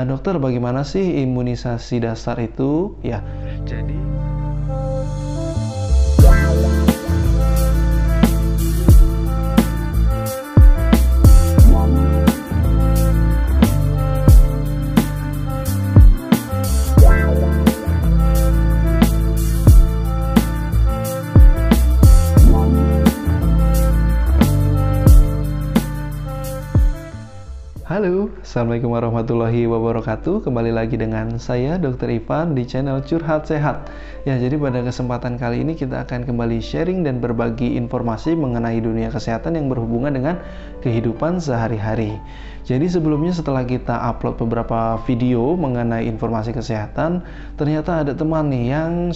Dokter, bagaimana sih imunisasi dasar itu? Ya, jadi halo, Assalamualaikum warahmatullahi wabarakatuh. Kembali lagi dengan saya Dr. Ivan di channel Curhat Sehat. Ya, jadi pada kesempatan kali ini kita akan kembali sharing dan berbagi informasi mengenai dunia kesehatan yang berhubungan dengan kehidupan sehari-hari. Jadi sebelumnya setelah kita upload beberapa video mengenai informasi kesehatan, ternyata ada teman nih yang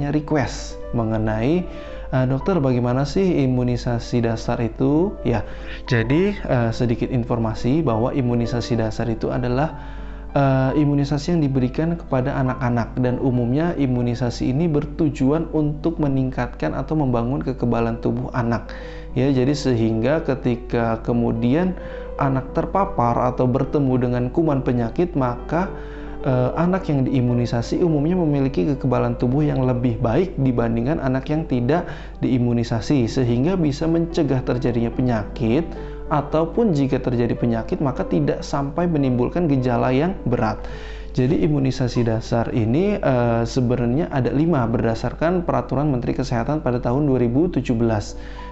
request mengenai dokter, bagaimana sih imunisasi dasar itu? Ya, jadi sedikit informasi bahwa imunisasi dasar itu adalah imunisasi yang diberikan kepada anak-anak, dan umumnya imunisasi ini bertujuan untuk meningkatkan atau membangun kekebalan tubuh anak. Ya, jadi sehingga ketika kemudian anak terpapar atau bertemu dengan kuman penyakit, maka anak yang diimunisasi umumnya memiliki kekebalan tubuh yang lebih baik dibandingkan anak yang tidak diimunisasi, sehingga bisa mencegah terjadinya penyakit, ataupun jika terjadi penyakit maka tidak sampai menimbulkan gejala yang berat. Jadi imunisasi dasar ini sebenarnya ada 5 berdasarkan Peraturan Menteri Kesehatan pada tahun 2017.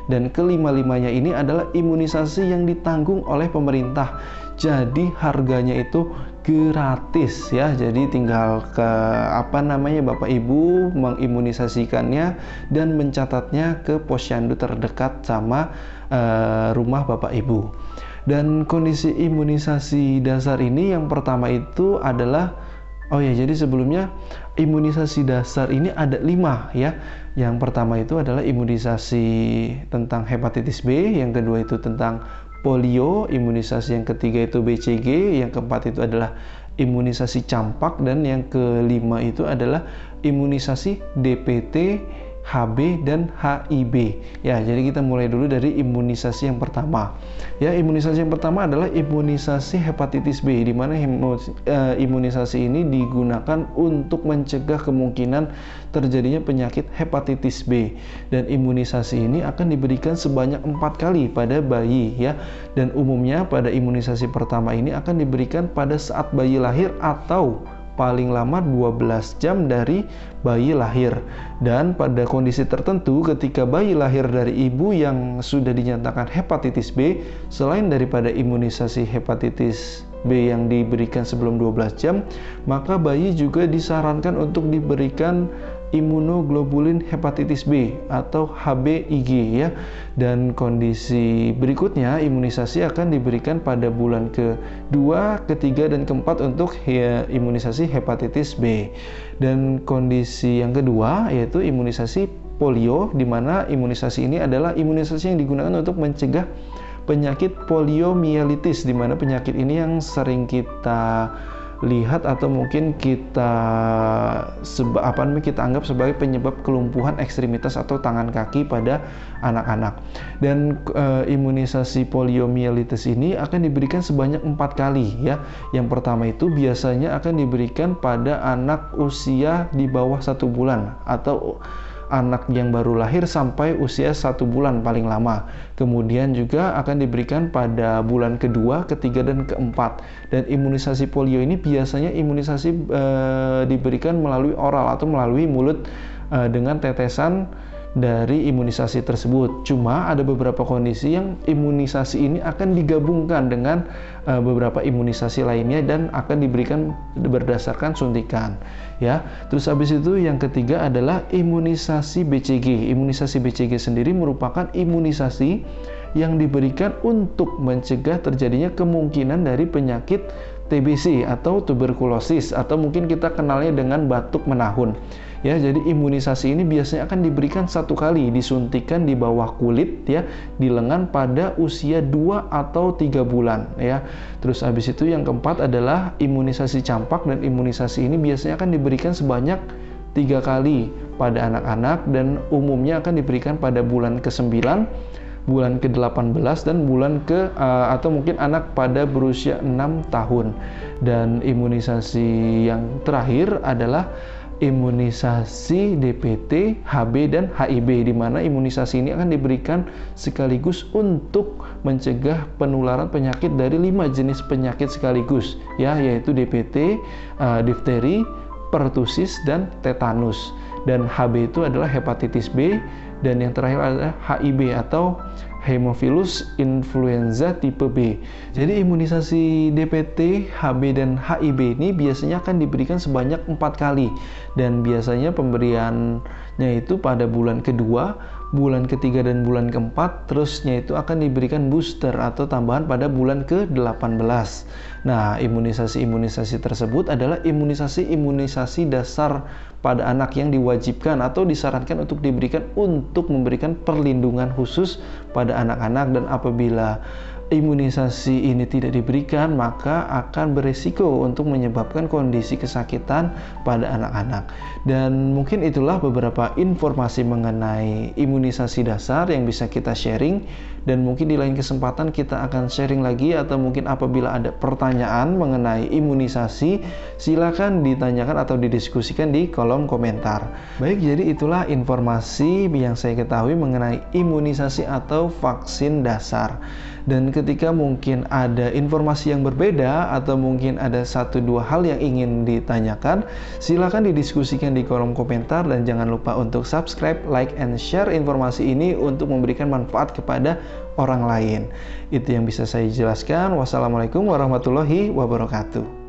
Dan kelima-limanya ini adalah imunisasi yang ditanggung oleh pemerintah. Jadi harganya itu gratis ya. Jadi tinggal ke Bapak Ibu mengimunisasikannya dan mencatatnya ke posyandu terdekat sama rumah Bapak Ibu. Dan kondisi imunisasi dasar ini yang pertama itu adalah jadi sebelumnya imunisasi dasar ini ada 5 ya. Yang pertama itu adalah imunisasi tentang hepatitis B, yang kedua itu tentang polio, imunisasi yang ketiga itu BCG, yang keempat itu adalah imunisasi campak, dan yang kelima itu adalah imunisasi DPT, HB, dan HIB. Ya, jadi kita mulai dulu dari imunisasi yang pertama. Ya, imunisasi yang pertama adalah imunisasi hepatitis B, di mana imunisasi ini digunakan untuk mencegah kemungkinan terjadinya penyakit hepatitis B. Dan imunisasi ini akan diberikan sebanyak 4 kali pada bayi ya. Dan umumnya pada imunisasi pertama ini akan diberikan pada saat bayi lahir atau paling lama 12 jam dari bayi lahir. Dan pada kondisi tertentu ketika bayi lahir dari ibu yang sudah dinyatakan hepatitis B, selain daripada imunisasi hepatitis B yang diberikan sebelum 12 jam, maka bayi juga disarankan untuk diberikan imunoglobulin hepatitis B atau HBIG ya. Dan kondisi berikutnya imunisasi akan diberikan pada bulan ke-2, ke-3, dan ke-4 untuk imunisasi hepatitis B. Dan kondisi yang kedua yaitu imunisasi polio, di mana imunisasi ini adalah imunisasi yang digunakan untuk mencegah penyakit poliomielitis, di mana penyakit ini yang sering kita lihat atau mungkin kita anggap sebagai penyebab kelumpuhan ekstremitas atau tangan kaki pada anak-anak. Dan imunisasi poliomielitis ini akan diberikan sebanyak 4 kali ya. Yang pertama itu biasanya akan diberikan pada anak usia di bawah 1 bulan atau anak yang baru lahir sampai usia 1 bulan paling lama. Kemudian juga akan diberikan pada bulan kedua, ketiga, dan keempat. Dan imunisasi polio ini biasanya imunisasi diberikan melalui oral atau melalui mulut dengan tetesan dari imunisasi tersebut. Cuma ada beberapa kondisi yang imunisasi ini akan digabungkan dengan beberapa imunisasi lainnya dan akan diberikan berdasarkan suntikan ya. Terus habis itu yang ketiga adalah imunisasi BCG. Imunisasi BCG sendiri merupakan imunisasi yang diberikan untuk mencegah terjadinya kemungkinan dari penyakit TBC atau tuberkulosis, atau mungkin kita kenalnya dengan batuk menahun. Ya, jadi imunisasi ini biasanya akan diberikan 1 kali, disuntikan di bawah kulit ya, di lengan pada usia 2 atau 3 bulan ya. Terus habis itu yang keempat adalah imunisasi campak, dan imunisasi ini biasanya akan diberikan sebanyak 3 kali pada anak-anak, dan umumnya akan diberikan pada bulan ke-9, bulan ke-18 dan bulan atau mungkin anak pada berusia 6 tahun. Dan imunisasi yang terakhir adalah imunisasi DPT, HB, dan HIB, di mana imunisasi ini akan diberikan sekaligus untuk mencegah penularan penyakit dari 5 jenis penyakit sekaligus, ya, yaitu DPT, difteri, pertusis, dan tetanus. Dan HB itu adalah hepatitis B, dan yang terakhir adalah HIB atau Haemophilus influenza tipe B. Jadi imunisasi DPT, HB, dan HIB ini biasanya akan diberikan sebanyak 4 kali. Dan biasanya pemberiannya itu pada bulan kedua, bulan ketiga, dan bulan keempat. Terusnya itu akan diberikan booster atau tambahan pada bulan ke-18. Nah, imunisasi-imunisasi tersebut adalah imunisasi-imunisasi dasar pada anak yang diwajibkan atau disarankan untuk diberikan untuk memberikan perlindungan khusus pada anak-anak, dan apabila imunisasi ini tidak diberikan maka akan beresiko untuk menyebabkan kondisi kesakitan pada anak-anak. Dan mungkin itulah beberapa informasi mengenai imunisasi dasar yang bisa kita sharing, dan mungkin di lain kesempatan kita akan sharing lagi, atau mungkin apabila ada pertanyaan mengenai imunisasi silakan ditanyakan atau didiskusikan di kolom komentar. Baik, jadi itulah informasi yang saya ketahui mengenai imunisasi atau vaksin dasar. Dan ketika mungkin ada informasi yang berbeda atau mungkin ada 1-2 hal yang ingin ditanyakan, silakan didiskusikan di kolom komentar, dan jangan lupa untuk subscribe, like, and share informasi ini untuk memberikan manfaat kepada orang lain. Itu yang bisa saya jelaskan. Wassalamualaikum warahmatullahi wabarakatuh.